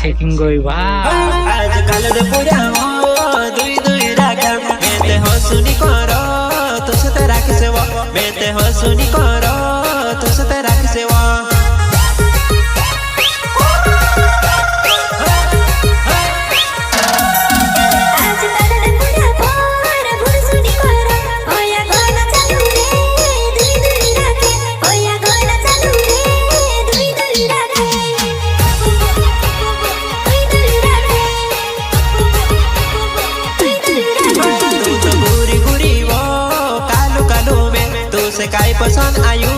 checking going wow आजकल रे पुरावा दुई दुई राखा मेते हो सुनी करो तुझे तेरा किसे वो मेते हो सुनी करो तुझे तेरा किसे वो काय पसंद आयु